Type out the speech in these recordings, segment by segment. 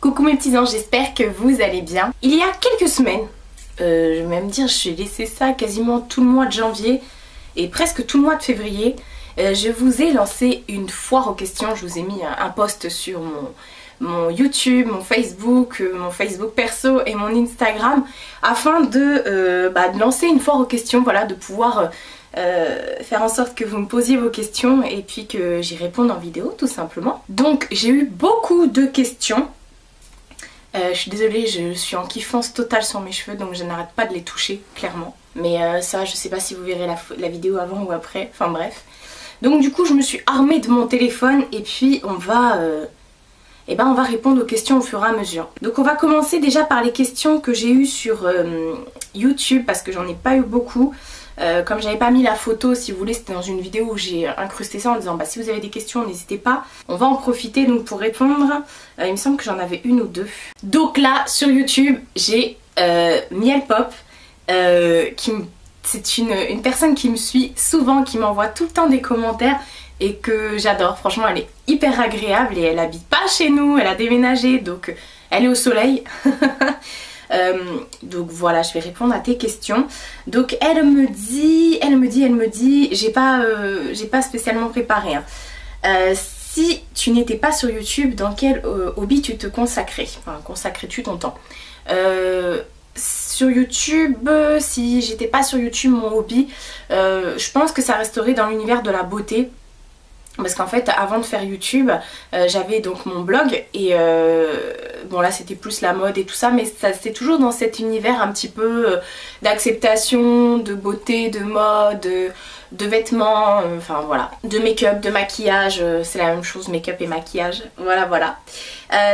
Coucou mes petits anges, j'espère que vous allez bien. Il y a quelques semaines, je vais même dire, j'ai laissé ça quasiment tout le mois de janvier et presque tout le mois de février. Je vous ai lancé une foire aux questions, je vous ai mis un post sur mon YouTube, mon Facebook perso et mon Instagram afin de lancer une foire aux questions, voilà, de pouvoir faire en sorte que vous me posiez vos questions et puis que j'y réponde en vidéo tout simplement. Donc j'ai eu beaucoup de questions. Je suis désolée, je suis en kiffance totale sur mes cheveux donc je n'arrête pas de les toucher clairement. Mais ça, je sais pas si vous verrez la vidéo avant ou après, enfin bref. Donc du coup je me suis armée de mon téléphone et puis on va répondre aux questions au fur et à mesure. Donc on va commencer déjà par les questions que j'ai eues sur YouTube parce que j'en ai pas eu beaucoup. Comme j'avais pas mis la photo, si vous voulez, c'était dans une vidéo où j'ai incrusté ça en disant bah si vous avez des questions n'hésitez pas. On va en profiter donc pour répondre. Il me semble que j'en avais une ou deux. Donc là sur YouTube j'ai Miel Pop c'est une personne qui me suit souvent, qui m'envoie tout le temps des commentaires et que j'adore. Franchement elle est hyper agréable et elle habite pas chez nous, elle a déménagé donc elle est au soleil. Donc voilà, je vais répondre à tes questions. Donc elle me dit, j'ai pas spécialement préparé hein. Si tu n'étais pas sur YouTube, dans quel hobby tu te consacrais? Enfin, consacrais-tu ton temps? Sur YouTube, si j'étais pas sur YouTube, mon hobby, je pense que ça resterait dans l'univers de la beauté. Parce qu'en fait avant de faire YouTube j'avais donc mon blog et bon là c'était plus la mode et tout ça, mais c'était toujours dans cet univers un petit peu d'acceptation, de beauté, de mode, de vêtements, enfin voilà, de make-up, de maquillage, c'est la même chose, make-up et maquillage, voilà.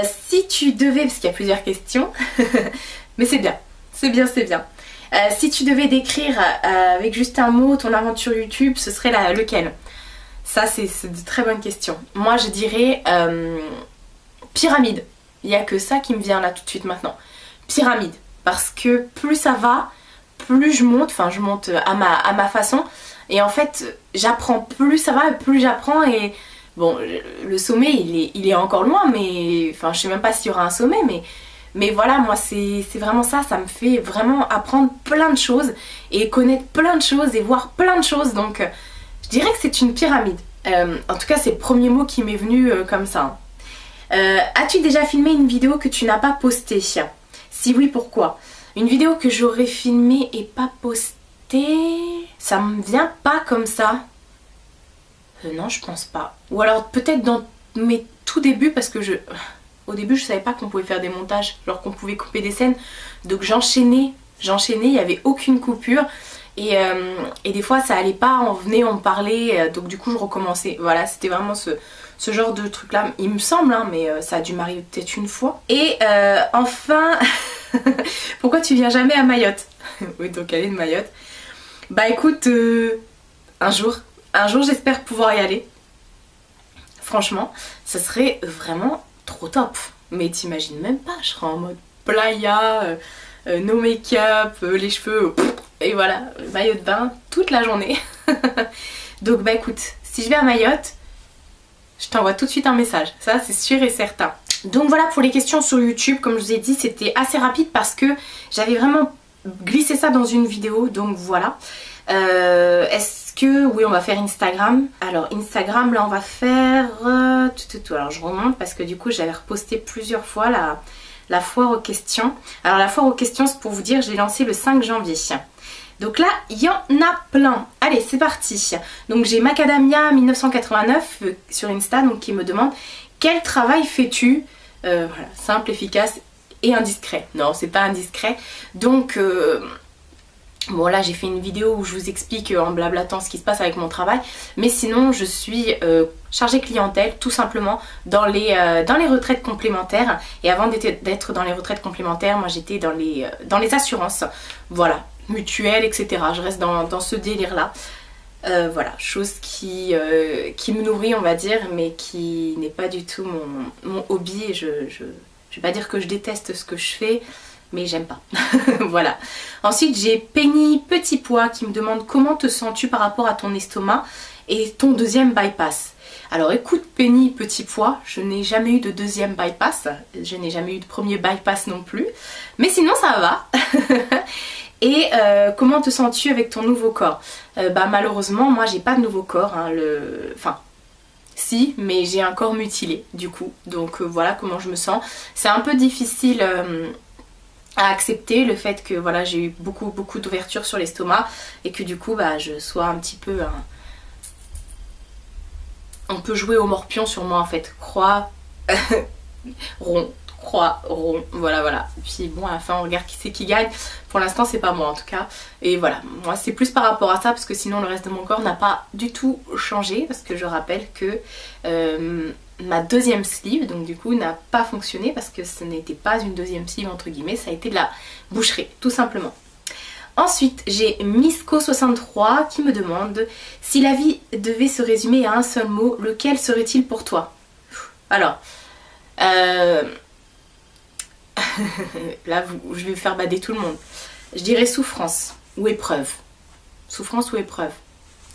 Si tu devais, parce qu'il y a plusieurs questions, mais c'est bien. Si tu devais décrire avec juste un mot ton aventure YouTube, ce serait lequel? Ça c'est de très bonnes questions. Moi je dirais pyramide. Il n'y a que ça qui me vient là tout de suite maintenant. Pyramide. Parce que plus ça va, plus je monte. Enfin je monte à ma façon. Et en fait j'apprends. Plus ça va, plus j'apprends. Et bon, le sommet il est encore loin. Mais enfin je sais même pas s'il y aura un sommet. Mais voilà, moi c'est vraiment ça. Ça me fait vraiment apprendre plein de choses. Et connaître plein de choses. Et voir plein de choses. Donc je dirais que c'est une pyramide. En tout cas c'est le premier mot qui m'est venu comme ça. As-tu déjà filmé une vidéo que tu n'as pas postée? Si oui, pourquoi? Une vidéo que j'aurais filmée et pas postée, ça me vient pas comme ça. Non, je pense pas. Ou alors peut-être dans mes tout débuts parce que au début je savais pas qu'on pouvait faire des montages, genre qu'on pouvait couper des scènes. Donc j'enchaînais, il n'y avait aucune coupure. Et des fois ça allait pas, on venait, on me parlait, donc du coup je recommençais. Voilà, c'était vraiment ce genre de truc là, il me semble hein, mais ça a dû m'arriver peut-être une fois. Et enfin, pourquoi tu viens jamais à Mayotte? Oui, donc elle est de Mayotte. Bah écoute, un jour j'espère pouvoir y aller. Franchement, ça serait vraiment trop top. Mais t'imagines même pas, je serais en mode playa, no make-up, les cheveux... Et voilà, maillot de bain toute la journée. Donc bah écoute, si je vais à Mayotte, je t'envoie tout de suite un message. Ça c'est sûr et certain. Donc voilà pour les questions sur YouTube. Comme je vous ai dit, c'était assez rapide parce que j'avais vraiment glissé ça dans une vidéo. Donc voilà. Est-ce que... Oui, on va faire Instagram. Alors Instagram, là on va faire... Alors je remonte parce que du coup j'avais reposté plusieurs fois la foire aux questions. Alors la foire aux questions, c'est pour vous dire, je l'ai lancée le 5 janvier. Donc là, il y en a plein. Allez, c'est parti. Donc j'ai Macadamia 1989 sur Insta donc qui me demande quel travail fais-tu? Voilà, simple, efficace et indiscret. Non, c'est pas indiscret. Donc bon là j'ai fait une vidéo où je vous explique en blablatant ce qui se passe avec mon travail. Mais sinon je suis chargée clientèle tout simplement dans les retraites complémentaires. Et avant d'être dans les retraites complémentaires, moi j'étais dans les assurances. Voilà, mutuelles, etc. Je reste dans ce délire là. Voilà, chose qui me nourrit on va dire, mais qui n'est pas du tout mon hobby. Je vais pas dire que je déteste ce que je fais, mais j'aime pas. Voilà. Ensuite j'ai Penny Petit Pois qui me demande comment te sens-tu par rapport à ton estomac et ton deuxième bypass. Alors écoute Penny, petit pois, je n'ai jamais eu de deuxième bypass, je n'ai jamais eu de premier bypass non plus, mais sinon ça va. Et comment te sens-tu avec ton nouveau corps? Bah malheureusement moi j'ai pas de nouveau corps, hein, enfin si, mais j'ai un corps mutilé du coup, donc voilà comment je me sens. C'est un peu difficile à accepter le fait que voilà j'ai eu beaucoup d'ouverture sur l'estomac et que du coup bah je sois un petit peu... On peut jouer au morpion sur moi en fait, croix, rond, croix, rond, voilà. Puis bon à la fin on regarde qui c'est qui gagne, pour l'instant c'est pas moi en tout cas. Et voilà, moi c'est plus par rapport à ça parce que sinon le reste de mon corps n'a pas du tout changé. Parce que je rappelle que ma deuxième sleeve donc du coup n'a pas fonctionné parce que ce n'était pas une deuxième sleeve entre guillemets, ça a été de la boucherie tout simplement. Ensuite, j'ai Misco63 qui me demande si la vie devait se résumer à un seul mot, lequel serait-il pour toi? Alors, là, je vais me faire bader tout le monde. Je dirais souffrance ou épreuve. Souffrance ou épreuve?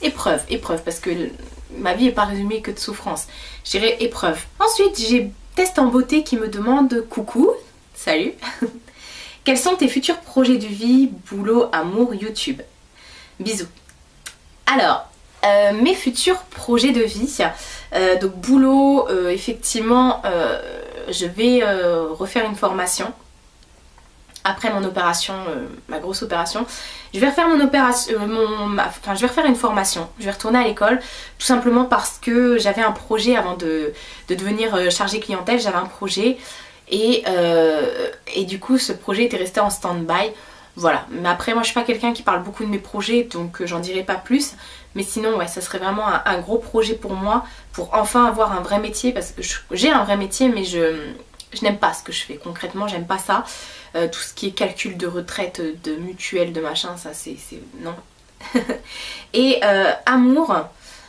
Épreuve, parce que ma vie n'est pas résumée que de souffrance. Je dirais épreuve. Ensuite, j'ai Test en beauté qui me demande coucou, salut. Quels sont tes futurs projets de vie, boulot, amour, YouTube? Bisous. Alors, mes futurs projets de vie, donc boulot, effectivement, je vais refaire une formation. Après mon opération, ma grosse opération, je vais refaire mon opération, je vais refaire une formation. Je vais retourner à l'école, tout simplement parce que j'avais un projet avant de devenir chargée clientèle, j'avais un projet. Et du coup ce projet était resté en stand-by. Voilà, mais après moi je suis pas quelqu'un qui parle beaucoup de mes projets, donc j'en dirai pas plus. Mais sinon ouais, ça serait vraiment un gros projet pour moi, pour enfin avoir un vrai métier. Parce que j'ai un vrai métier mais je n'aime pas ce que je fais. Concrètement j'aime pas ça. Tout ce qui est calcul de retraite, de mutuelle, de machin, ça c'est non. Et amour,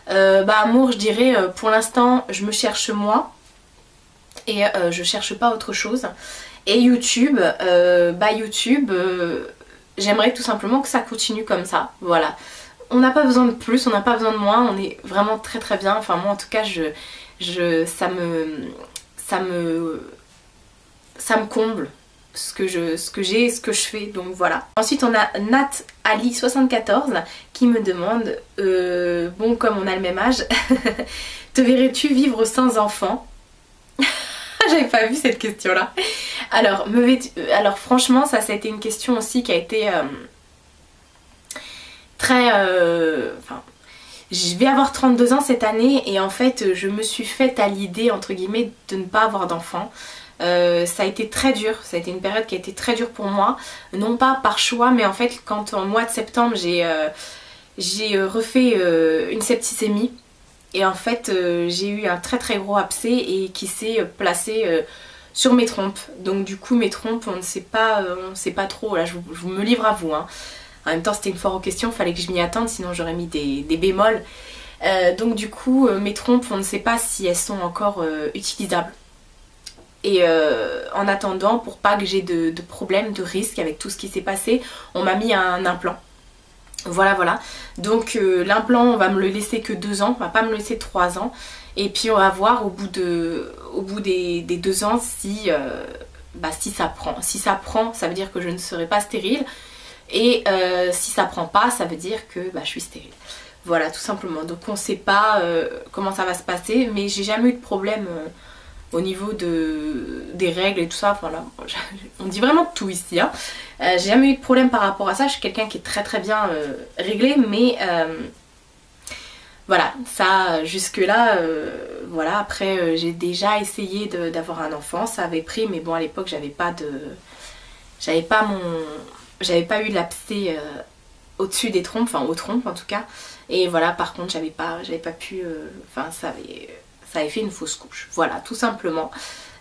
amour je dirais pour l'instant je me cherche moi. Et je cherche pas autre chose. Et YouTube, j'aimerais tout simplement que ça continue comme ça. Voilà. On n'a pas besoin de plus, on n'a pas besoin de moins, on est vraiment très bien. Enfin moi en tout cas ça me comble ce que j'ai et ce que je fais. Donc voilà. Ensuite on a Nat Ali 74 qui me demande bon comme on a le même âge, te verrais-tu vivre sans enfant? J'avais pas vu cette question là. Alors, franchement ça a été une question aussi qui a été très... je vais avoir 32 ans cette année et en fait je me suis faite à l'idée entre guillemets de ne pas avoir d'enfant. Ça a été très dur, ça a été une période qui a été très dure pour moi. Non pas par choix mais en fait quand en mois de septembre j'ai refait une septicémie. Et en fait j'ai eu un très gros abcès et qui s'est placé sur mes trompes. Donc du coup mes trompes on ne sait pas trop, là je me livre à vous hein. En même temps c'était une foire aux questions, fallait que je m'y attende sinon j'aurais mis des bémols. Donc du coup mes trompes on ne sait pas si elles sont encore utilisables. Et en attendant, pour pas que j'ai de problèmes, de risques avec tout ce qui s'est passé, on m'a mis un implant. Voilà. Donc l'implant on va me le laisser que 2 ans, on va pas me le laisser 3 ans. Et puis on va voir au bout des 2 ans si ça prend. Si ça prend, ça veut dire que je ne serai pas stérile. Et si ça prend pas, ça veut dire que je suis stérile. Voilà, tout simplement. Donc on sait pas comment ça va se passer, mais j'ai jamais eu de problème au niveau des règles et tout ça. Voilà, on dit vraiment tout ici hein. J'ai jamais eu de problème par rapport à ça. Je suis quelqu'un qui est très bien réglé, mais voilà, ça jusque là voilà. Après j'ai déjà essayé d'avoir un enfant, ça avait pris, mais bon à l'époque j'avais pas eu l'abcès au-dessus des trompes, enfin aux trompes en tout cas. Et voilà, par contre j'avais pas pu, ça avait fait une fausse couche, voilà, tout simplement.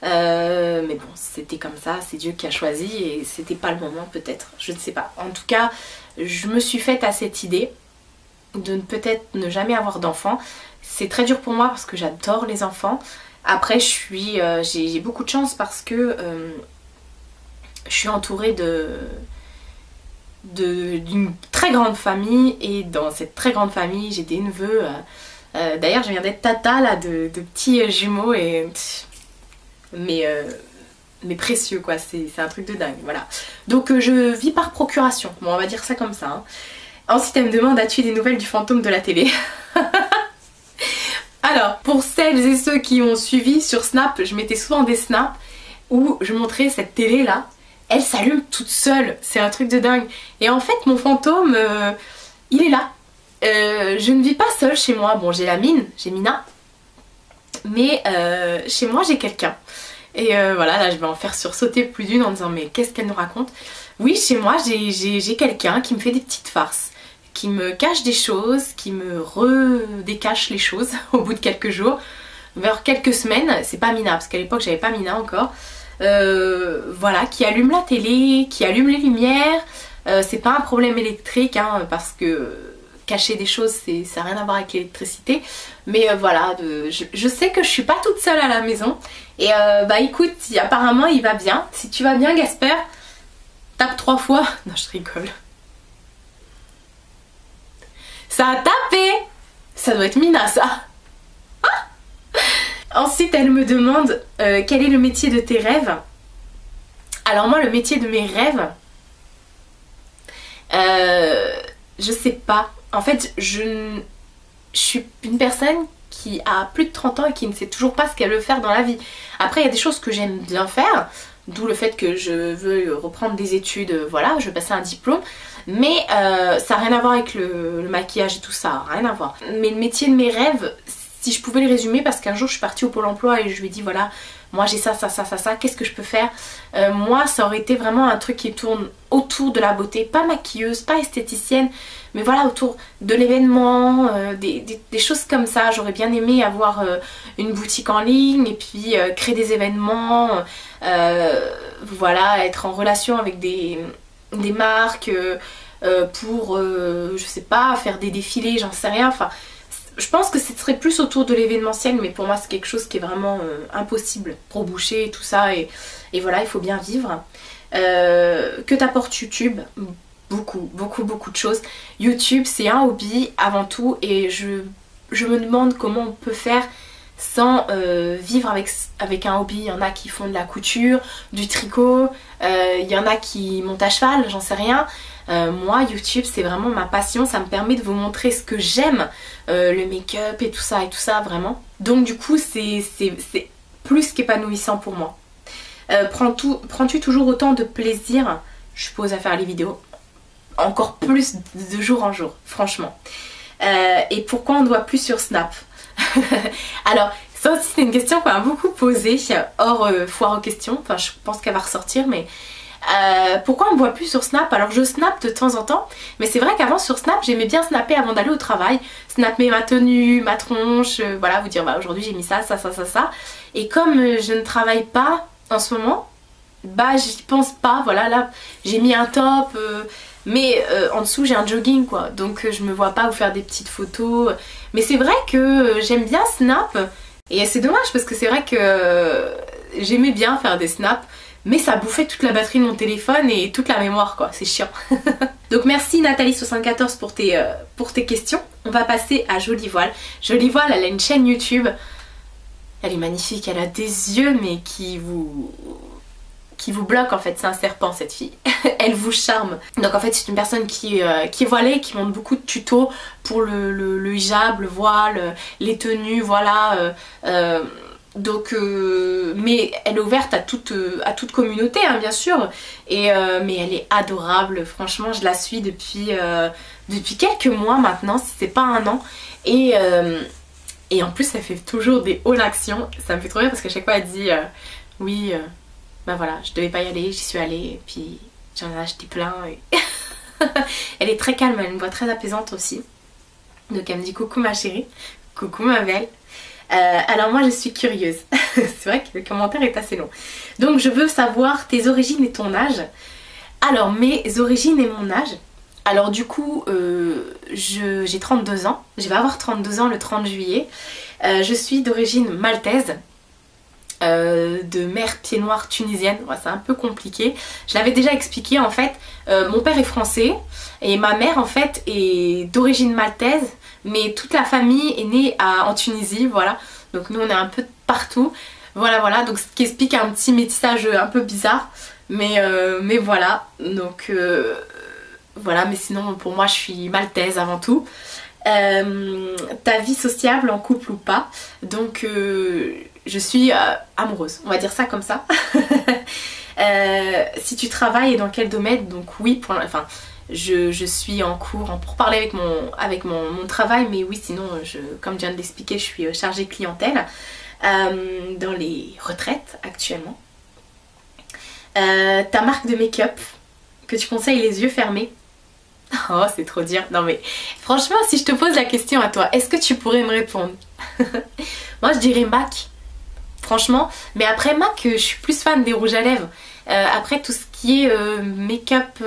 Mais bon, c'était comme ça, c'est Dieu qui a choisi et c'était pas le moment peut-être, je ne sais pas. En tout cas, je me suis faite à cette idée de peut-être ne jamais avoir d'enfants. C'est très dur pour moi parce que j'adore les enfants. Après, j'ai beaucoup de chance parce que je suis entourée d'une très grande famille et dans cette très grande famille, j'ai des neveux. D'ailleurs je viens d'être tata là de petits jumeaux et... mais précieux quoi, c'est un truc de dingue, voilà. Donc je vis par procuration, bon on va dire ça comme ça. Hein. Ensuite elle me demande, as-tu des nouvelles du fantôme de la télé? Alors pour celles et ceux qui ont suivi sur Snap, je mettais souvent des snaps où je montrais cette télé là, elle s'allume toute seule, c'est un truc de dingue. Et en fait mon fantôme, il est là. Je ne vis pas seule chez moi, bon j'ai la mine, j'ai Mina, mais chez moi j'ai quelqu'un. Et voilà, là je vais en faire sursauter plus d'une en disant mais qu'est-ce qu'elle nous raconte? Oui, chez moi j'ai quelqu'un qui me fait des petites farces, qui me cache des choses, qui me redécache les choses au bout de quelques jours, vers quelques semaines. C'est pas Mina, parce qu'à l'époque j'avais pas Mina encore. Voilà, qui allume la télé, qui allume les lumières. C'est pas un problème électrique hein, parce que cacher des choses ça n'a rien à voir avec l'électricité, mais voilà, je sais que je suis pas toute seule à la maison et bah écoute, apparemment il va bien. Si tu vas bien Gasper, tape 3 fois. Non je rigole. Ça a tapé. Ça doit être Mina ça. Ensuite elle me demande quel est le métier de tes rêves. Alors moi le métier de mes rêves, je sais pas. En fait je suis une personne qui a plus de 30 ans et qui ne sait toujours pas ce qu'elle veut faire dans la vie. Après il y a des choses que j'aime bien faire, d'où le fait que je veux reprendre des études, voilà, je veux passer un diplôme. Mais ça n'a rien à voir avec le maquillage et tout ça, rien à voir. Mais le métier de mes rêves, si je pouvais le résumer, parce qu'un jour je suis partie au Pôle emploi et je lui ai dit voilà, moi j'ai ça, qu'est-ce que je peux faire? Moi ça aurait été vraiment un truc qui tourne autour de la beauté, pas maquilleuse, pas esthéticienne, mais voilà, autour de l'événement, des choses comme ça. J'aurais bien aimé avoir une boutique en ligne et puis créer des événements, voilà, être en relation avec des marques pour, je sais pas, faire des défilés, j'en sais rien, enfin... Je pense que ce serait plus autour de l'événementiel, mais pour moi c'est quelque chose qui est vraiment impossible pour boucher et tout ça, et voilà, il faut bien vivre. Que t'apporte YouTube? Beaucoup de choses. YouTube c'est un hobby avant tout, et je me demande comment on peut faire sans vivre avec un hobby. Il y en a qui font de la couture, du tricot, il y en a qui montent à cheval, j'en sais rien. Moi YouTube c'est vraiment ma passion, ça me permet de vous montrer ce que j'aime, le make-up et tout ça vraiment. Donc du coup c'est plus qu'épanouissant pour moi. Prends-tu toujours autant de plaisir, je suppose, à faire les vidéos? Encore plus de jour en jour, franchement. Et pourquoi on ne voit plus sur Snap? Alors ça aussi c'est une question qu'on m'a beaucoup posée hors foire aux questions, enfin je pense qu'elle va ressortir, mais pourquoi on me voit plus sur Snap? Alors je snap de temps en temps, mais c'est vrai qu'avant sur Snap j'aimais bien snapper avant d'aller au travail, snapper ma tenue, ma tronche, voilà, vous dire bah aujourd'hui j'ai mis ça, et comme je ne travaille pas en ce moment, bah j'y pense pas, voilà, là j'ai mis un top, mais en dessous j'ai un jogging quoi, donc je me vois pas vous faire des petites photos, mais c'est vrai que j'aime bien Snap, et c'est dommage parce que c'est vrai que j'aimais bien faire des snaps, mais ça bouffait toute la batterie de mon téléphone et toute la mémoire quoi, c'est chiant. Donc merci Nathalie74 pour tes questions. On va passer à Jolie Voile. Jolie Voile, elle a une chaîne YouTube, elle est magnifique, elle a des yeux mais qui vous bloquent en fait, c'est un serpent cette fille. Elle vous charme. Donc en fait c'est une personne qui est voilée, qui montre beaucoup de tutos pour le hijab, le voile, les tenues, voilà. Donc mais elle est ouverte à toute communauté hein, bien sûr, et mais elle est adorable, franchement je la suis depuis quelques mois maintenant, si c'est pas un an, et en plus elle fait toujours des hauts actions, ça me fait trop rire parce qu'à chaque fois elle dit oui ben voilà, je devais pas y aller, j'y suis allée et puis j'en ai acheté plein et elle est très calme, elle a une voix très apaisante aussi, donc elle me dit coucou ma chérie, coucou ma belle. Alors moi je suis curieuse, c'est vrai que le commentaire est assez long. Donc je veux savoir tes origines et ton âge. Alors mes origines et mon âge. Alors du coup j'ai 32 ans, je vais avoir 32 ans le 30 juillet. Je suis d'origine maltaise, de mère pied noir tunisienne, ouais, c'est un peu compliqué. Je l'avais déjà expliqué en fait, mon père est français et ma mère en fait est d'origine maltaise. mais toute la famille est née en Tunisie, voilà. Donc nous on est un peu partout. Voilà, donc ce qui explique un petit métissage un peu bizarre. Mais voilà, donc voilà, mais sinon pour moi je suis maltaise avant tout. Ta vie sociable en couple ou pas, donc je suis amoureuse, on va dire ça comme ça. Si tu travailles et dans quel domaine, donc oui, enfin je suis en cours pour parler avec mon travail, mais oui sinon comme je viens de l'expliquer, je suis chargée clientèle dans les retraites actuellement. Ta marque de make-up que tu conseilles les yeux fermés. Oh c'est trop dire. Non mais franchement si je te pose la question à toi, est-ce que tu pourrais me répondre? Moi je dirais MAC. Franchement. Mais après MAC je suis plus fan des rouges à lèvres. Après tout ce qui est make-up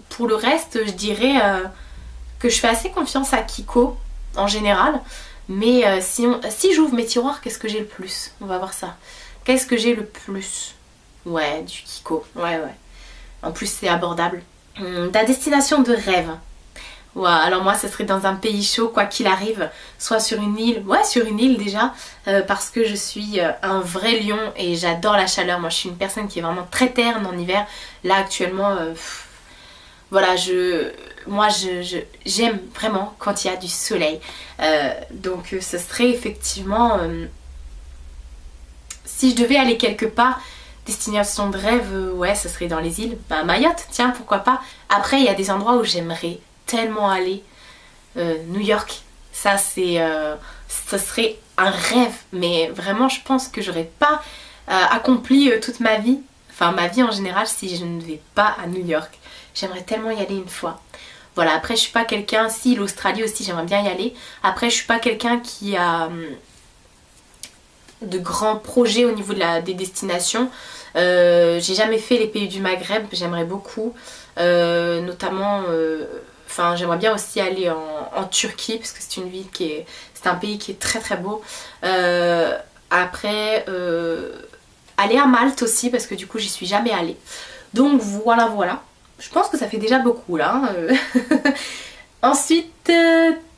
pour le reste je dirais que je fais assez confiance à Kiko en général. Mais si j'ouvre mes tiroirs, qu'est-ce que j'ai le plus? On va voir ça. Qu'est-ce que j'ai le plus? Ouais, du Kiko. Ouais. En plus, c'est abordable. Ta destination de rêve. Ouais, alors moi, ce serait dans un pays chaud, quoi qu'il arrive. Soit sur une île. Ouais, sur une île déjà. Parce que je suis un vrai lion et j'adore la chaleur. Moi, je suis une personne qui est vraiment très terne en hiver. Là, actuellement, voilà, j'aime vraiment quand il y a du soleil. Donc, ce serait effectivement... si je devais aller quelque part... Destination de rêve, ouais, ce serait dans les îles. Bah Mayotte, tiens, pourquoi pas. Après, il y a des endroits où j'aimerais tellement aller. New York, ça c'est... ce serait un rêve. Mais vraiment, je pense que j'aurais pas accompli toute ma vie. Enfin, ma vie en général, si je ne vais pas à New York. J'aimerais tellement y aller une fois. Voilà, après, je suis pas quelqu'un... Si, l'Australie aussi, j'aimerais bien y aller. Après, je suis pas quelqu'un qui a... de grands projets au niveau des destinations. J'ai jamais fait les pays du Maghreb, j'aimerais beaucoup, notamment enfin j'aimerais bien aussi aller en Turquie parce que c'est une ville c'est un pays qui est très très beau. Après aller à Malte aussi parce que du coup j'y suis jamais allée. Donc voilà, je pense que ça fait déjà beaucoup là. Ensuite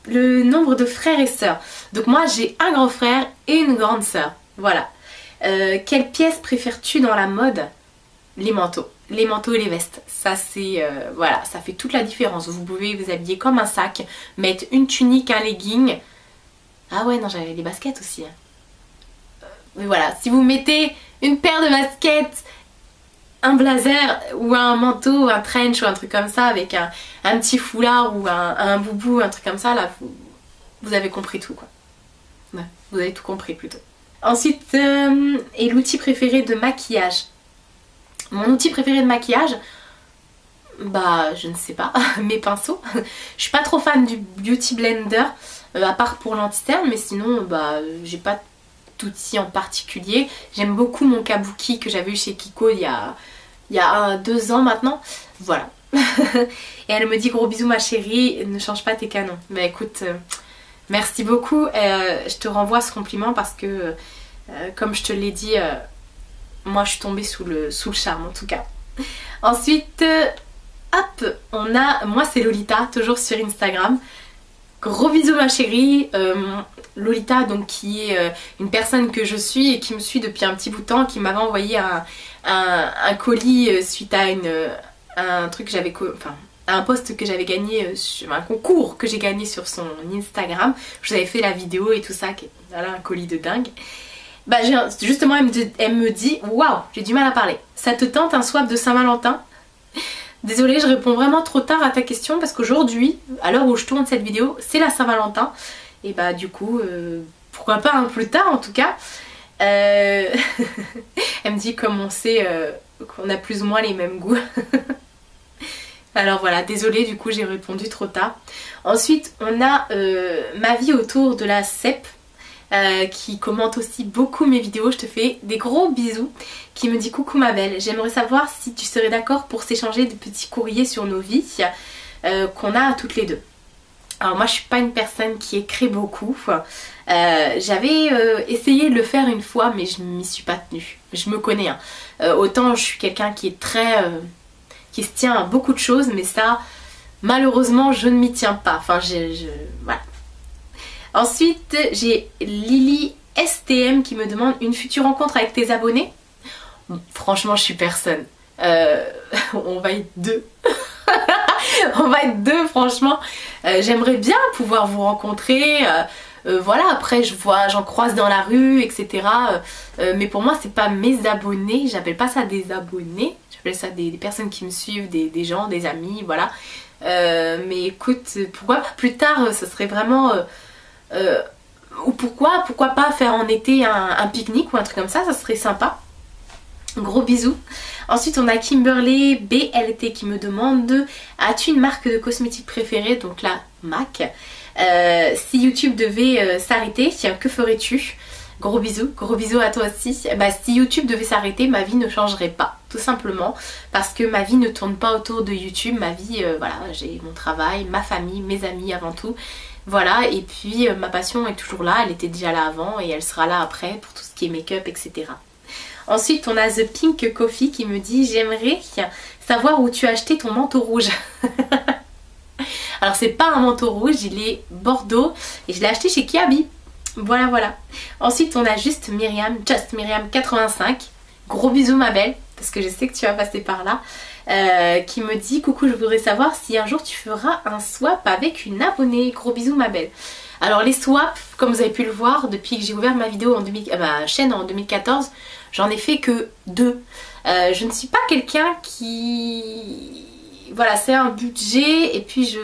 le nombre de frères et sœurs. Donc moi j'ai un grand frère et une grande sœur. Voilà. Quelle pièce préfères-tu dans la mode? Les manteaux. Les manteaux et les vestes. Ça c'est... voilà, ça fait toute la différence. Vous pouvez vous habiller comme un sac, mettre une tunique, un legging. Ah ouais, non, j'avais les baskets aussi. Mais voilà, si vous mettez une paire de baskets, un blazer ou un manteau, un trench ou un truc comme ça avec un petit foulard ou un boubou, un truc comme ça, là, vous avez compris tout quoi. Ouais, vous avez tout compris plutôt. Ensuite, et l'outil préféré de maquillage. Mon outil préféré de maquillage, bah je ne sais pas, mes pinceaux. Je suis pas trop fan du Beauty Blender, à part pour l'anti-cerne, mais sinon bah j'ai pas d'outil en particulier. J'aime beaucoup mon kabuki que j'avais eu chez Kiko il y a 2 ans maintenant. Voilà. Et elle me dit gros bisous ma chérie, ne change pas tes canons. Bah écoute... merci beaucoup, je te renvoie ce compliment parce que comme je te l'ai dit, moi je suis tombée sous le charme en tout cas. Ensuite, hop, on a, moi c'est Lolita, toujours sur Instagram. Gros bisous ma chérie, Lolita donc qui est une personne que je suis et qui me suit depuis un petit bout de temps, qui m'avait envoyé un colis suite à un truc que j'avais... Enfin, un post que j'avais gagné, un concours que j'ai gagné sur son Instagram. Je vous avais fait la vidéo et tout ça, voilà un colis de dingue. Bah justement elle me dit waouh, j'ai du mal à parler. Ça te tente un swap de Saint-Valentin? Désolée, je réponds vraiment trop tard à ta question parce qu'aujourd'hui, à l'heure où je tourne cette vidéo, c'est la Saint-Valentin. Et bah du coup, pourquoi pas plus tard en tout cas. Elle me dit comme on sait qu'on a plus ou moins les mêmes goûts. Alors voilà, désolée, du coup j'ai répondu trop tard. Ensuite, on a ma vie autour de la CEP qui commente aussi beaucoup mes vidéos. Je te fais des gros bisous. Qui me dit coucou ma belle, j'aimerais savoir si tu serais d'accord pour s'échanger des petits courriers sur nos vies qu'on a toutes les deux. Alors moi je suis pas une personne qui écrit beaucoup. J'avais essayé de le faire une fois mais je m'y suis pas tenue. Je me connais hein. Autant je suis quelqu'un qui est très... qui se tient à beaucoup de choses mais ça malheureusement je ne m'y tiens pas. Enfin voilà. Ensuite, j'ai Lily STM qui me demande une future rencontre avec tes abonnés. Franchement, je suis personne. On va être deux. On va être deux, franchement. J'aimerais bien pouvoir vous rencontrer. Voilà, après j'en croise dans la rue, etc. Mais pour moi, c'est pas mes abonnés. J'appelle pas ça des abonnés. J'appelle ça des personnes qui me suivent, des gens, des amis, voilà. Mais écoute, pourquoi pas plus tard, ce serait vraiment... ou pourquoi pas faire en été un pique-nique ou un truc comme ça serait sympa. Gros bisous. Ensuite on a Kimberly BLT qui me demande: as-tu une marque de cosmétiques préférée? Donc là, MAC. Si YouTube devait s'arrêter, que ferais-tu? Gros bisous à toi aussi. Bah, si YouTube devait s'arrêter, ma vie ne changerait pas, tout simplement, parce que ma vie ne tourne pas autour de YouTube. Ma vie, voilà, j'ai mon travail, ma famille, mes amis avant tout. Voilà, et puis ma passion est toujours là, elle était déjà là avant et elle sera là après pour tout ce qui est make-up, etc. Ensuite, on a The Pink Coffee qui me dit: j'aimerais savoir où tu as acheté ton manteau rouge. Alors, c'est pas un manteau rouge, il est bordeaux et je l'ai acheté chez Kiabi. Voilà. Ensuite, on a Just Myriam 85. Gros bisous, ma belle, parce que je sais que tu vas passer par là. Qui me dit: coucou, je voudrais savoir si un jour tu feras un swap avec une abonnée. Gros bisous, ma belle. Alors les swaps, comme vous avez pu le voir, depuis que j'ai ouvert ma chaîne en 2014, j'en ai fait que 2. Je ne suis pas quelqu'un qui... Voilà, c'est un budget et puis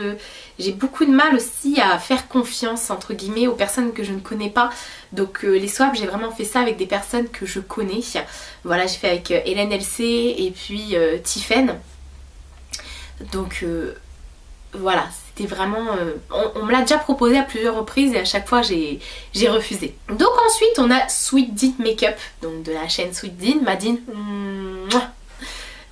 j'ai beaucoup de mal aussi à faire confiance entre guillemets aux personnes que je ne connais pas. Donc les swaps, j'ai vraiment fait ça avec des personnes que je connais. Voilà, j'ai fait avec Hélène LC et puis Tiffen. Donc voilà, c'était vraiment... on me l'a déjà proposé à plusieurs reprises et à chaque fois j'ai refusé. Donc ensuite on a Sweet Dean Makeup, donc de la chaîne Sweet Dean, Madine.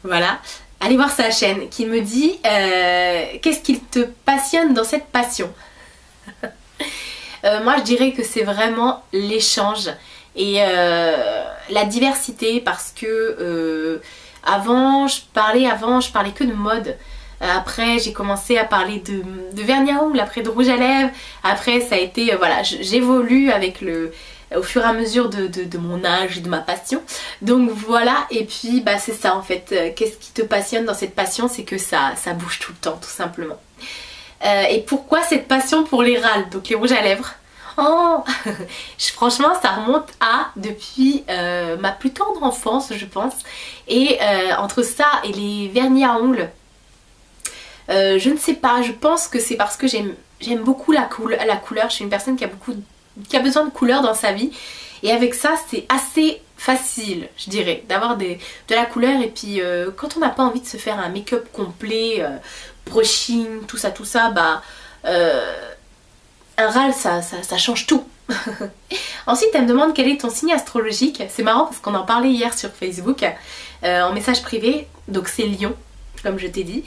Voilà. Allez voir sa chaîne, qui me dit qu'est-ce qui te passionne dans cette passion? Moi je dirais que c'est vraiment l'échange et la diversité, parce que avant je parlais que de mode. Après j'ai commencé à parler de vernis à ongles, après de rouge à lèvres, après ça a été, voilà, j'évolue avec au fur et à mesure de mon âge et de ma passion. Donc voilà, et puis bah c'est ça en fait, qu'est-ce qui te passionne dans cette passion? C'est que ça bouge tout le temps, tout simplement. Et pourquoi cette passion pour les râles, donc les rouges à lèvres? Oh franchement ça remonte à depuis ma plus tendre enfance, je pense. Et entre ça et les vernis à ongles, je ne sais pas, je pense que c'est parce que j'aime beaucoup la couleur. Je suis une personne qui a besoin de couleur dans sa vie, et avec ça c'est assez facile, je dirais, d'avoir de la couleur. Et puis quand on n'a pas envie de se faire un make-up complet, brushing, tout ça, bah un râle ça change tout. Ensuite elle me demande quel est ton signe astrologique. C'est marrant parce qu'on en parlait hier sur Facebook en message privé. Donc c'est Lion, comme je t'ai dit.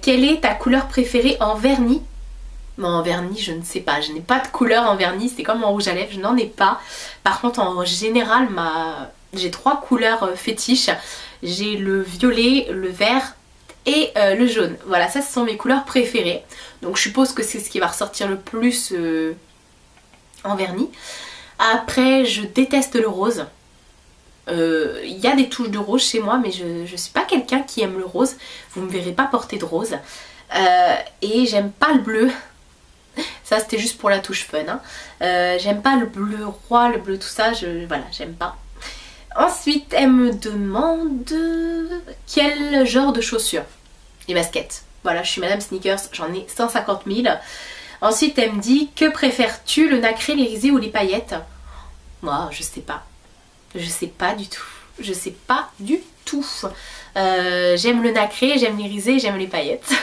Quelle est ta couleur préférée en vernis? Bon, en vernis, je ne sais pas. Je n'ai pas de couleur en vernis. C'est comme en rouge à lèvres, je n'en ai pas. Par contre, en général, j'ai 3 couleurs fétiches. J'ai le violet, le vert et le jaune. Voilà, ça, ce sont mes couleurs préférées. Donc, je suppose que c'est ce qui va ressortir le plus en vernis. Après, je déteste le rose. Il y a des touches de rose chez moi, mais je ne suis pas quelqu'un qui aime le rose. Vous ne me verrez pas porter de rose. Et j'aime pas le bleu. Ça c'était juste pour la touche fun, hein. J'aime pas le bleu roi, le bleu tout ça, voilà, j'aime pas. Ensuite elle me demande quel genre de chaussures. Les baskets. Voilà, je suis Madame Sneakers, j'en ai 150 000. Ensuite elle me dit: que préfères-tu, le nacré, l'irisé ou les paillettes? Moi je sais pas. Je sais pas du tout. Je sais pas du tout. J'aime le nacré, j'aime l'irisé, j'aime les paillettes.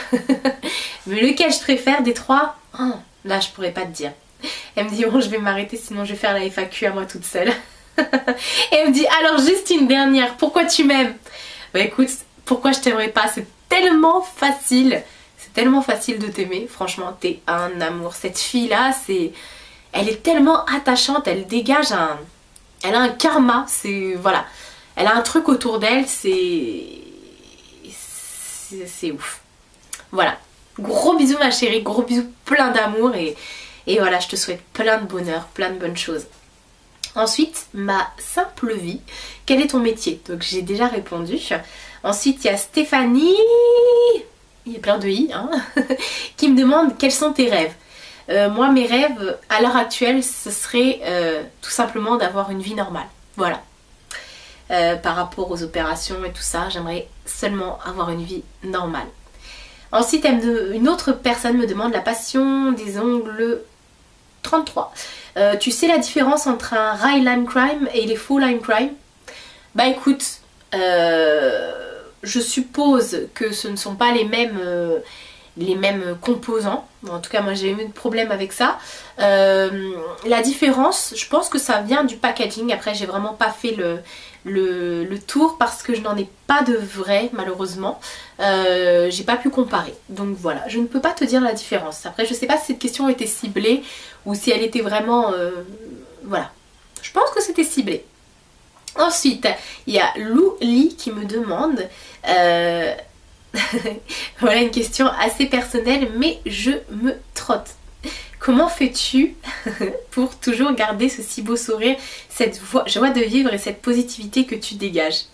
Mais lequel je préfère des 3? Oh, là je pourrais pas te dire. Elle me dit: bon, je vais m'arrêter sinon je vais faire la FAQ à moi toute seule. Et elle me dit: alors juste une dernière, pourquoi tu m'aimes? Bah écoute, pourquoi je t'aimerais pas? C'est tellement facile. C'est tellement facile de t'aimer. Franchement, t'es un amour. Cette fille là, elle est tellement attachante, elle dégage elle a un karma, voilà. Elle a un truc autour d'elle, c'est ouf. Voilà. Gros bisous ma chérie, gros bisous plein d'amour et Et voilà, je te souhaite plein de bonheur, plein de bonnes choses. Ensuite, ma simple vie. Quel est ton métier? Donc j'ai déjà répondu. Ensuite, il y a Stéphanie, il y a plein de i, hein, qui me demande quels sont tes rêves. Moi, mes rêves, à l'heure actuelle, ce serait tout simplement d'avoir une vie normale. Voilà. Par rapport aux opérations et tout ça, j'aimerais seulement avoir une vie normale. Ensuite, une autre personne me demande la passion des ongles 33. Tu sais la différence entre un high line crime et les faux line crime? Bah écoute, je suppose que ce ne sont pas les mêmes composants. En tout cas, moi j'ai eu de problème avec ça. La différence, je pense que ça vient du packaging. Après, j'ai vraiment pas fait le tour parce que je n'en ai pas de vrai, malheureusement. J'ai pas pu comparer. Donc voilà, je ne peux pas te dire la différence. Après, je sais pas si cette question était ciblée ou si elle était vraiment... voilà. Je pense que c'était ciblé. Ensuite, il y a Lou Lee qui me demande... voilà une question assez personnelle, mais je me trotte. Comment fais-tu pour toujours garder ce si beau sourire, cette joie de vivre et cette positivité que tu dégages?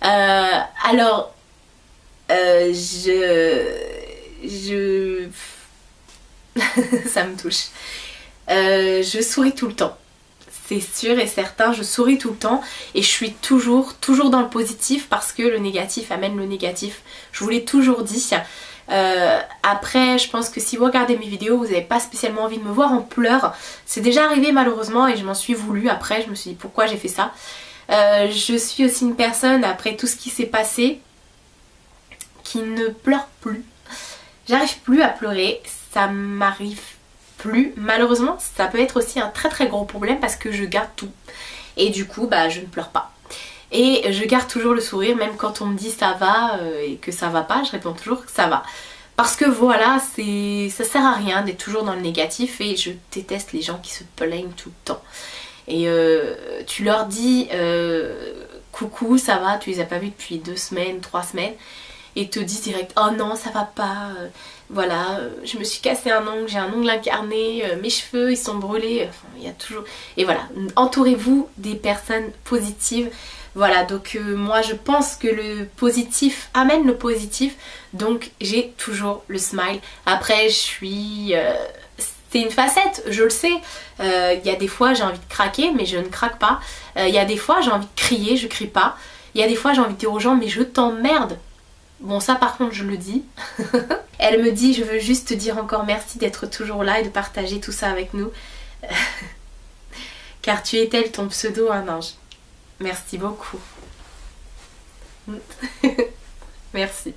Alors, ça me touche. Je souris tout le temps. C'est sûr et certain, je souris tout le temps et je suis toujours dans le positif parce que le négatif amène le négatif. Je vous l'ai toujours dit. Après, je pense que si vous regardez mes vidéos, vous n'avez pas spécialement envie de me voir en pleurs. C'est déjà arrivé malheureusement et je m'en suis voulu. Après, je me suis dit pourquoi j'ai fait ça. Je suis aussi une personne, après tout ce qui s'est passé, qui ne pleure plus. J'arrive plus à pleurer, ça m'arrive plus. Malheureusement, ça peut être aussi un très gros problème parce que je garde tout. Et du coup, bah, je ne pleure pas. Et je garde toujours le sourire, même quand on me dit ça va et que ça va pas, je réponds toujours que ça va. Parce que voilà, ça sert à rien d'être toujours dans le négatif et je déteste les gens qui se plaignent tout le temps. Et tu leur dis coucou, ça va, tu les as pas vus depuis 2 semaines, 3 semaines. Et te disent direct oh non ça va pas, voilà, je me suis cassé un ongle, j'ai un ongle incarné, mes cheveux ils sont brûlés, enfin il y a toujours... Et voilà, entourez-vous des personnes positives. Voilà, donc moi je pense que le positif amène le positif, donc j'ai toujours le smile. Après je suis... c'est une facette, je le sais, il y a des fois j'ai envie de craquer mais je ne craque pas, il y a des fois j'ai envie de crier, je crie pas, il y a des fois j'ai envie de dire aux gens mais je t'emmerde. Bon ça par contre je le dis. Elle me dit je veux juste te dire encore merci d'être toujours là et de partager tout ça avec nous. Car tu es tel ton pseudo un ange. Merci beaucoup. Merci.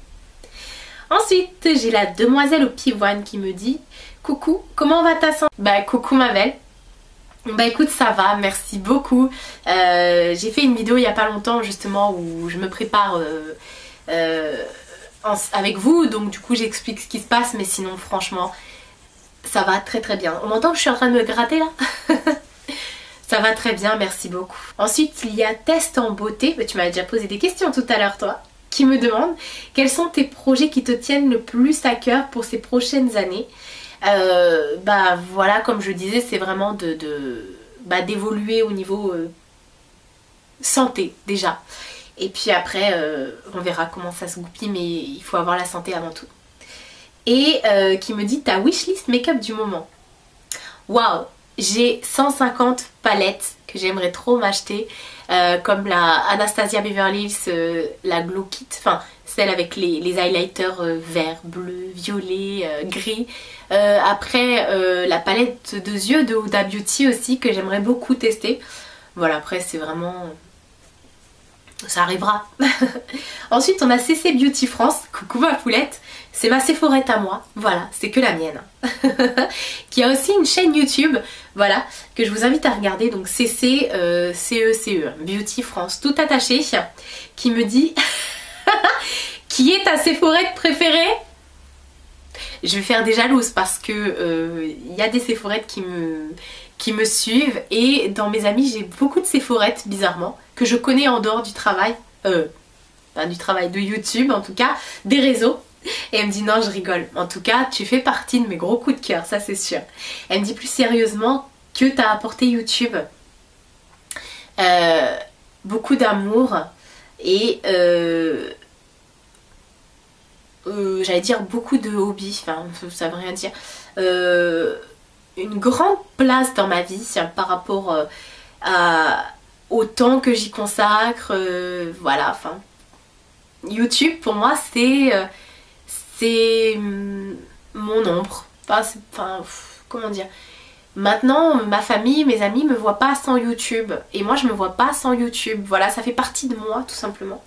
Ensuite j'ai la demoiselle au pivoine qui me dit coucou, comment va ta santé? Bah coucou ma belle. Bah écoute ça va, merci beaucoup. J'ai fait une vidéo il y a pas longtemps justement où je me prépare avec vous, donc du coup j'explique ce qui se passe, mais sinon franchement ça va très bien. On m'entend que je suis en train de me gratter là? Ça va très bien, merci beaucoup. Ensuite il y a Test en beauté, tu m'as déjà posé des questions tout à l'heure toi, qui me demande quels sont tes projets qui te tiennent le plus à cœur pour ces prochaines années. Bah voilà, comme je disais, c'est vraiment d'évoluer au niveau santé déjà. Et puis après, on verra comment ça se goupille, mais il faut avoir la santé avant tout. Et qui me dit ta wishlist make-up du moment. Waouh, j'ai 150 palettes que j'aimerais trop m'acheter, comme la Anastasia Beverly Hills, la Glow Kit, enfin celle avec les highlighters vert, bleu, violet, gris. Après la palette de yeux de Huda Beauty aussi que j'aimerais beaucoup tester. Voilà, après c'est vraiment... ça arrivera. Ensuite on a CC Beauty France, coucou ma poulette, c'est ma Sephorette à moi, voilà, c'est que la mienne. Qui a aussi une chaîne YouTube, voilà, que je vous invite à regarder, donc CC Beauty France, tout attaché, qui me dit qui est ta Sephorette préférée? Je vais faire des jalouses parce que il y a des Sephorettes qui me suivent et dans mes amis j'ai beaucoup de Sephorettes bizarrement que je connais en dehors du travail, pas du travail de YouTube en tout cas, des réseaux. Et elle me dit non, je rigole. En tout cas, tu fais partie de mes gros coups de cœur, ça c'est sûr. Elle me dit plus sérieusement, que t'as apporté YouTube beaucoup d'amour et j'allais dire beaucoup de hobbies, enfin ça veut rien dire, une grande place dans ma vie par rapport au temps que j'y consacre, voilà, enfin YouTube pour moi c'est mon ombre, enfin comment dire. Maintenant, ma famille, mes amis me voient pas sans YouTube. Et moi, je me vois pas sans YouTube. Voilà, ça fait partie de moi, tout simplement.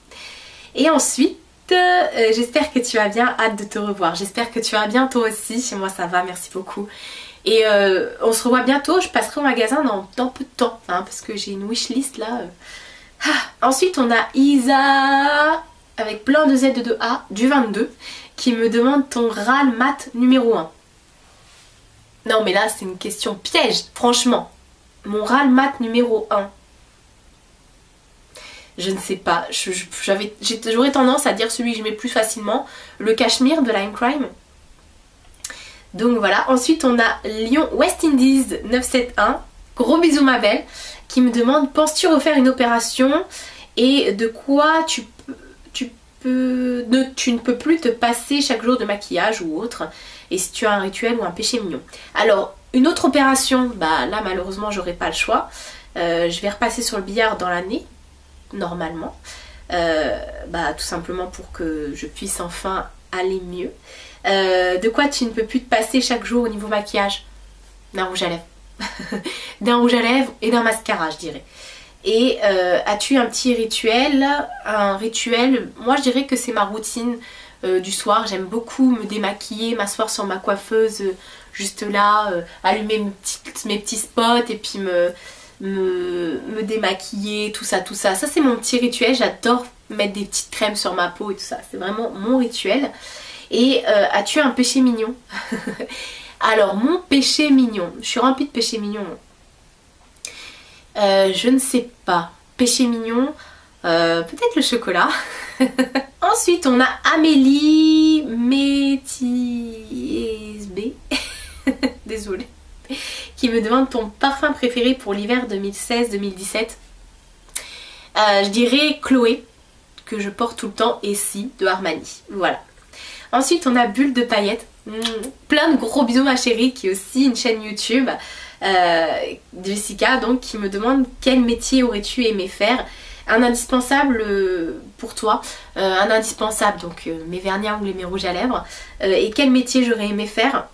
Et ensuite, j'espère que tu vas bien. Hâte de te revoir. J'espère que tu vas bien toi aussi. Chez moi, ça va. Merci beaucoup. Et on se revoit bientôt. Je passerai au magasin dans peu de temps. Hein, parce que j'ai une wishlist là. Ensuite, on a Isa, avec plein de Z et de A, du 22, qui me demande ton râle mat numéro 1. Non mais là c'est une question piège, franchement. Mon râle mat numéro 1. Je ne sais pas, j'aurais tendance à dire celui que je mets plus facilement, le cachemire de Lime Crime. Donc voilà, ensuite on a Lyon West Indies 971, gros bisous ma belle, qui me demande penses-tu refaire une opération et de quoi tu ne peux plus te passer chaque jour de maquillage ou autre, et si tu as un rituel ou un péché mignon. Alors une autre opération, bah là malheureusement j'aurai pas le choix, je vais repasser sur le billard dans l'année normalement, bah tout simplement pour que je puisse enfin aller mieux. De quoi tu ne peux plus te passer chaque jour au niveau maquillage? D'un rouge à lèvres. D'un rouge à lèvres et d'un mascara je dirais. Et as-tu un petit rituel? Un rituel, moi je dirais que c'est ma routine du soir. J'aime beaucoup me démaquiller, m'asseoir sur ma coiffeuse juste là, allumer mes petits spots et puis me démaquiller, tout ça, tout ça. Ça c'est mon petit rituel, j'adore mettre des petites crèmes sur ma peau et tout ça. C'est vraiment mon rituel. Et as-tu un péché mignon? Alors mon péché mignon, je suis remplie de péchés mignons. Je ne sais pas. Péché mignon, peut-être le chocolat. Ensuite, on a Amélie Métisb, désolée, qui me demande ton parfum préféré pour l'hiver 2016-2017. Je dirais Chloé, que je porte tout le temps, et si, de Armani. Voilà. Ensuite, on a Bulle de paillettes. Plein de gros bisous ma chérie, qui est aussi une chaîne YouTube. Jessica donc qui me demande quel métier aurais-tu aimé faire, un indispensable pour toi, un indispensable donc mes vernis à ongles et mes rouges à lèvres, et quel métier j'aurais aimé faire.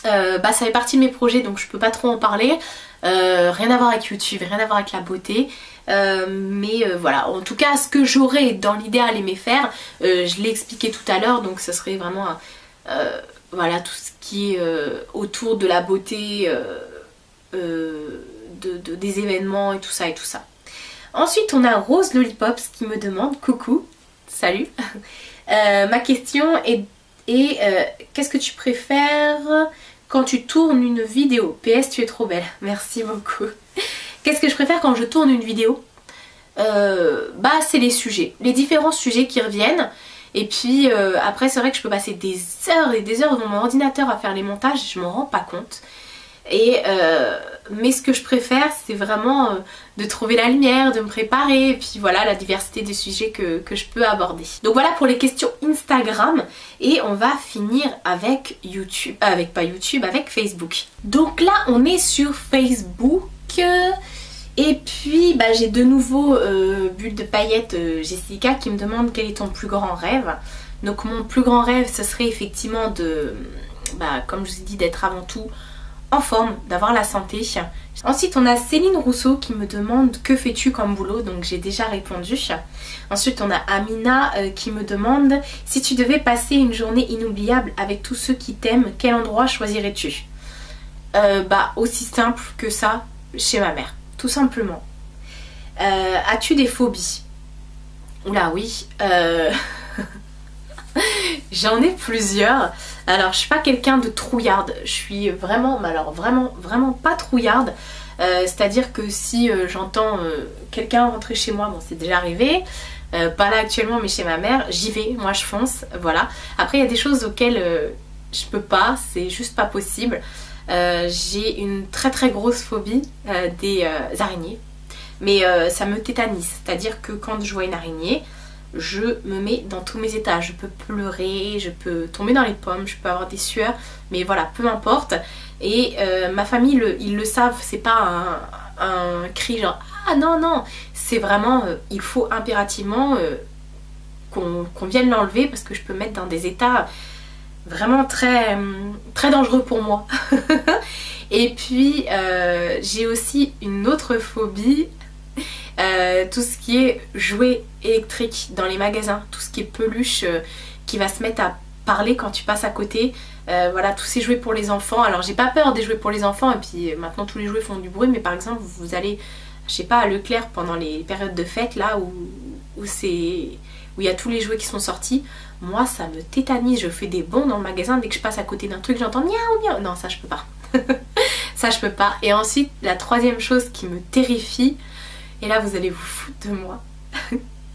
Bah ça fait partie de mes projets donc je peux pas trop en parler, rien à voir avec YouTube, rien à voir avec la beauté, mais voilà, en tout cas ce que j'aurais dans l'idéal aimé faire, je l'ai expliqué tout à l'heure, donc ce serait vraiment voilà, tout ce qui est autour de la beauté, des événements et tout ça et tout ça. Ensuite on a Rose Lollipops qui me demande, coucou, salut, ma question est qu'est-ce que tu préfères quand tu tournes une vidéo? PS tu es trop belle, merci beaucoup. Qu'est-ce que je préfère quand je tourne une vidéo? Bah c'est les sujets, les différents sujets qui reviennent. Et puis après c'est vrai que je peux passer des heures et des heures devant mon ordinateur à faire les montages, je m'en rends pas compte. Et mais ce que je préfère c'est vraiment de trouver la lumière, de me préparer, et puis voilà la diversité des sujets que je peux aborder. Donc voilà pour les questions Instagram, et on va finir avec YouTube, avec Facebook. Donc là on est sur Facebook. Et puis bah, j'ai de nouveau Bulle de paillettes Jessica qui me demande quel est ton plus grand rêve. Donc mon plus grand rêve ce serait effectivement de, bah, comme je vous ai dit, d'être avant tout en forme, d'avoir la santé. Ensuite on a Céline Rousseau qui me demande que fais-tu comme boulot, donc j'ai déjà répondu. Ensuite on a Amina qui me demande si tu devais passer une journée inoubliable avec tous ceux qui t'aiment, quel endroit choisirais-tu? Bah aussi simple que ça, chez ma mère. Tout simplement. As-tu des phobies? Oula oui. J'en ai plusieurs. Alors je suis pas quelqu'un de trouillarde. Je suis vraiment, mais alors vraiment pas trouillarde. C'est à dire que si j'entends quelqu'un rentrer chez moi, bon c'est déjà arrivé, pas là actuellement mais chez ma mère, j'y vais, moi je fonce, voilà. Après il y a des choses auxquelles je peux pas, c'est juste pas possible. J'ai une très très grosse phobie des araignées, mais ça me tétanise, c'est-à-dire que quand je vois une araignée, je me mets dans tous mes états, je peux pleurer, je peux tomber dans les pommes, je peux avoir des sueurs, mais voilà, peu importe. Et ma famille, ils le savent, c'est pas un cri genre ah non non, c'est vraiment il faut impérativement qu'on vienne l'enlever parce que je peux me mettre dans des états vraiment très, très dangereux pour moi. Et puis j'ai aussi une autre phobie, tout ce qui est jouets électriques dans les magasins, tout ce qui est peluche qui va se mettre à parler quand tu passes à côté. Voilà, tous ces jouets pour les enfants. Alors j'ai pas peur des jouets pour les enfants, et puis maintenant tous les jouets font du bruit, mais par exemple vous allez, je sais pas, à Leclerc pendant les périodes de fête là où il y a tous les jouets qui sont sortis, moi ça me tétanise, je fais des bonds dans le magasin dès que je passe à côté d'un truc, j'entends miaou miaou, non ça je peux pas. Ça je peux pas. Et ensuite la troisième chose qui me terrifie, et là vous allez vous foutre de moi,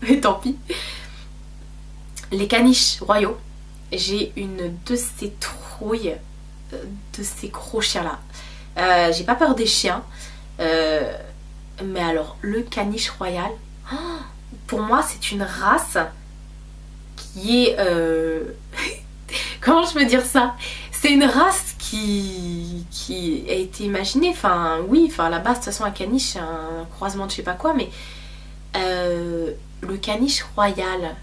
mais tant pis, les caniches royaux. J'ai une de ces trouilles, de ces gros chiens là. J'ai pas peur des chiens, mais alors le caniche royal, oh, pour moi c'est une race qui est... comment je peux dire ça? C'est une race qui a été imaginée, enfin oui, enfin à la base de toute façon un caniche c'est un croisement de je sais pas quoi, mais le caniche royal,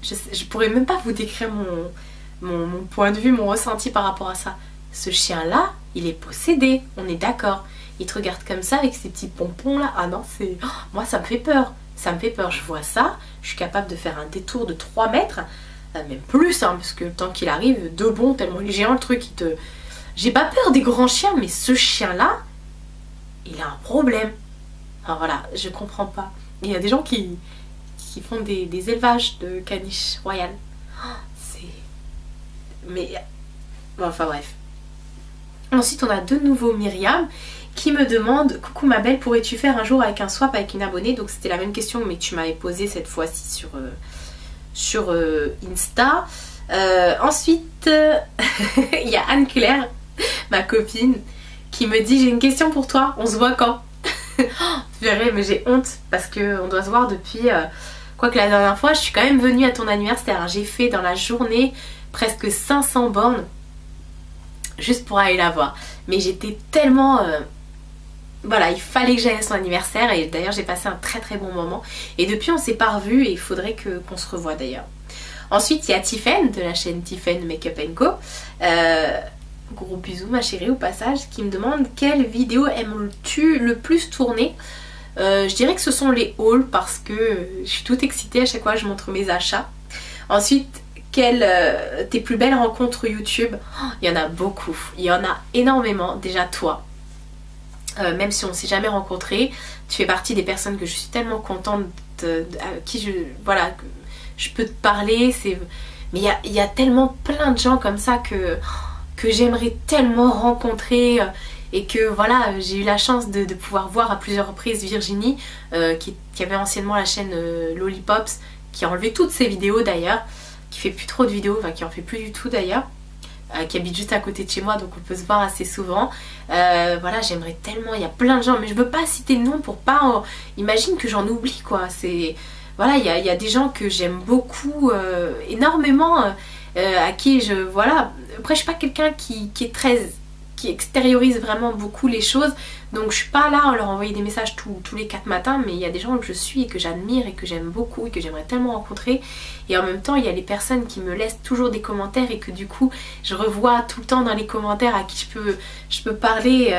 je pourrais même pas vous décrire mon point de vue, mon ressenti par rapport à ça. Ce chien là, il est possédé, on est d'accord. Il te regarde comme ça avec ses petits pompons là, ah non c'est... Oh, moi ça me fait peur. Ça me fait peur, je vois ça, je suis capable de faire un détour de 3 mètres, même plus, hein, parce que le temps qu'il arrive, de bon, tellement il est géant le truc, j'ai pas peur des grands chiens, mais ce chien-là, il a un problème. Enfin voilà, je comprends pas. Il y a des gens qui font des élevages de caniches royales. Oh, c'est... Mais... Bon, enfin bref. Ensuite, on a de nouveau Myriam qui me demande: coucou ma belle, pourrais-tu faire un jour avec un swap avec une abonnée? Donc c'était la même question mais tu m'avais posé cette fois-ci sur Insta. Ensuite il y a Anne-Claire, ma copine, qui me dit: j'ai une question pour toi, on se voit quand? Tu verrais, mais j'ai honte parce qu'on doit se voir depuis... Quoique la dernière fois je suis quand même venue à ton anniversaire, j'ai fait dans la journée presque 500 bornes juste pour aller la voir. Mais j'étais tellement... voilà, il fallait que j'aille à son anniversaire et d'ailleurs j'ai passé un très très bon moment. Et depuis on s'est pas revus et il faudrait qu'on se revoie d'ailleurs. Ensuite il y a Tiffen de la chaîne Tiffen Makeup Co. Gros bisous ma chérie au passage, qui me demande: quelle vidéo aimes-tu le plus tourner? Je dirais que ce sont les hauls parce que je suis toute excitée à chaque fois que je montre mes achats. Ensuite, tes plus belles rencontres YouTube? Oh, il y en a beaucoup, il y en a énormément. Déjà toi, même si on ne s'est jamais rencontrés, tu fais partie des personnes que je suis tellement contente à qui voilà, que je peux te parler. Mais il y a tellement plein de gens comme ça que j'aimerais tellement rencontrer. Et que voilà, j'ai eu la chance de pouvoir voir à plusieurs reprises Virginie, qui avait anciennement la chaîne Lollipops, qui a enlevé toutes ses vidéos d'ailleurs, qui fait plus trop de vidéos, enfin qui en fait plus du tout d'ailleurs, qui habite juste à côté de chez moi, donc on peut se voir assez souvent. Voilà, j'aimerais tellement, il y a plein de gens, mais je veux pas citer de nom pour pas... Imagine que j'en oublie quoi, c'est... Voilà, il y a des gens que j'aime beaucoup, énormément, à qui je... Voilà, après je suis pas quelqu'un qui extériorise vraiment beaucoup les choses, donc je suis pas là à leur envoyer des messages tous les 4 matins, mais il y a des gens que je suis et que j'admire et que j'aime beaucoup et que j'aimerais tellement rencontrer. Et en même temps il y a les personnes qui me laissent toujours des commentaires et que du coup je revois tout le temps dans les commentaires, à qui je peux parler,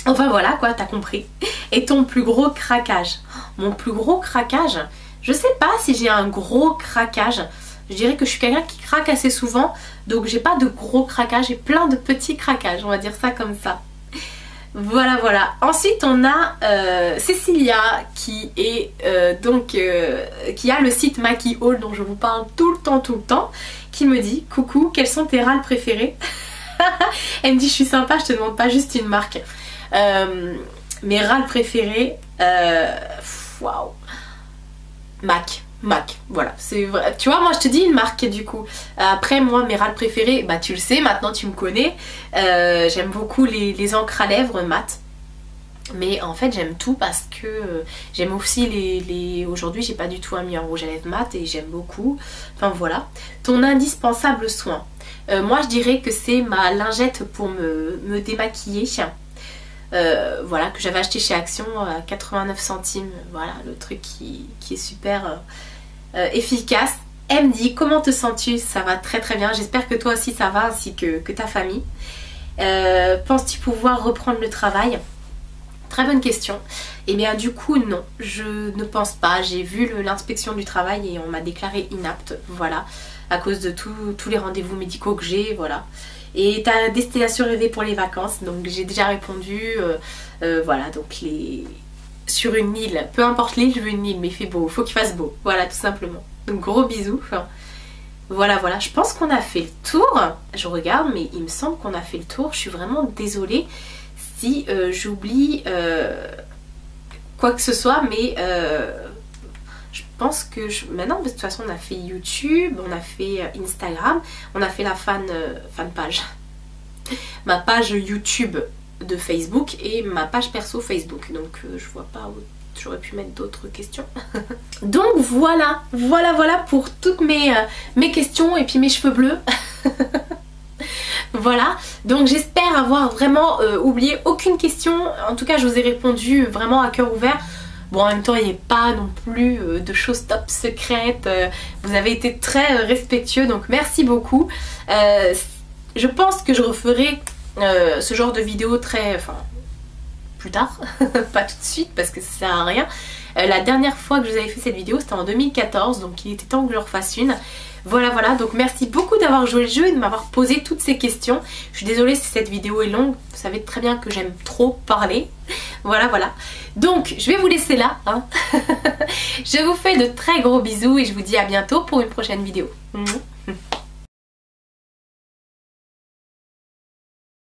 enfin voilà quoi, t'as compris. Et ton plus gros craquage? Mon plus gros craquage, je sais pas si j'ai un gros craquage. Je dirais que je suis quelqu'un qui craque assez souvent, donc j'ai pas de gros craquages, j'ai plein de petits craquages, on va dire ça comme ça. Voilà, voilà. Ensuite on a Cécilia qui est qui a le site Maki Haul dont je vous parle tout le temps, qui me dit: coucou, quels sont tes râles préférés? Elle me dit: je suis sympa, je te demande pas juste une marque. Mes râles préférés, waouh. MAC, voilà, c'est vrai. Tu vois, moi je te dis une marque du coup. Après, moi, mes râles préférés, bah tu le sais, maintenant tu me connais. J'aime beaucoup les encres à lèvres mat. Mais en fait, j'aime tout parce que j'aime aussi les... Aujourd'hui, j'ai pas du tout un mis en rouge à lèvres mat et j'aime beaucoup. Enfin voilà. Ton indispensable soin. Moi, je dirais que c'est ma lingette pour me démaquiller. Voilà, que j'avais acheté chez Action à 89 centimes. Voilà, le truc qui est super efficace. Elle me dit, comment te sens-tu? Ça va très très bien. J'espère que toi aussi ça va, ainsi que ta famille. Penses-tu pouvoir reprendre le travail? Très bonne question. Et bien du coup non, je ne pense pas. J'ai vu l'inspection du travail et on m'a déclaré inapte. Voilà, à cause de tous les rendez-vous médicaux que j'ai. Voilà. Et ta destination rêvée pour les vacances? Donc j'ai déjà répondu. Voilà, donc sur une île. Peu importe l'île, je veux une île, mais il fait beau. Il faut qu'il fasse beau. Voilà, tout simplement. Donc gros bisous. Voilà, voilà. Je pense qu'on a fait le tour. Je regarde, mais il me semble qu'on a fait le tour. Je suis vraiment désolée si j'oublie quoi que ce soit, mais je pense que maintenant de toute façon on a fait YouTube, on a fait Instagram, on a fait la fan page, ma page YouTube de Facebook et ma page perso Facebook, donc je vois pas où j'aurais pu mettre d'autres questions. Donc voilà pour toutes mes questions et puis mes cheveux bleus. Voilà, donc j'espère avoir vraiment oublié aucune question. En tout cas, je vous ai répondu vraiment à cœur ouvert. Bon, en même temps, il n'y a pas non plus de choses top secrètes. Vous avez été très respectueux, donc merci beaucoup. Je pense que je referai ce genre de vidéo plus tard, pas tout de suite parce que ça sert à rien. La dernière fois que je vous avais fait cette vidéo, c'était en 2014, donc il était temps que je refasse une. Voilà, donc merci beaucoup d'avoir joué le jeu et de m'avoir posé toutes ces questions. Je suis désolée si cette vidéo est longue, vous savez très bien que j'aime trop parler. Voilà. Donc, je vais vous laisser là. Hein. Je vous fais de très gros bisous et je vous dis à bientôt pour une prochaine vidéo.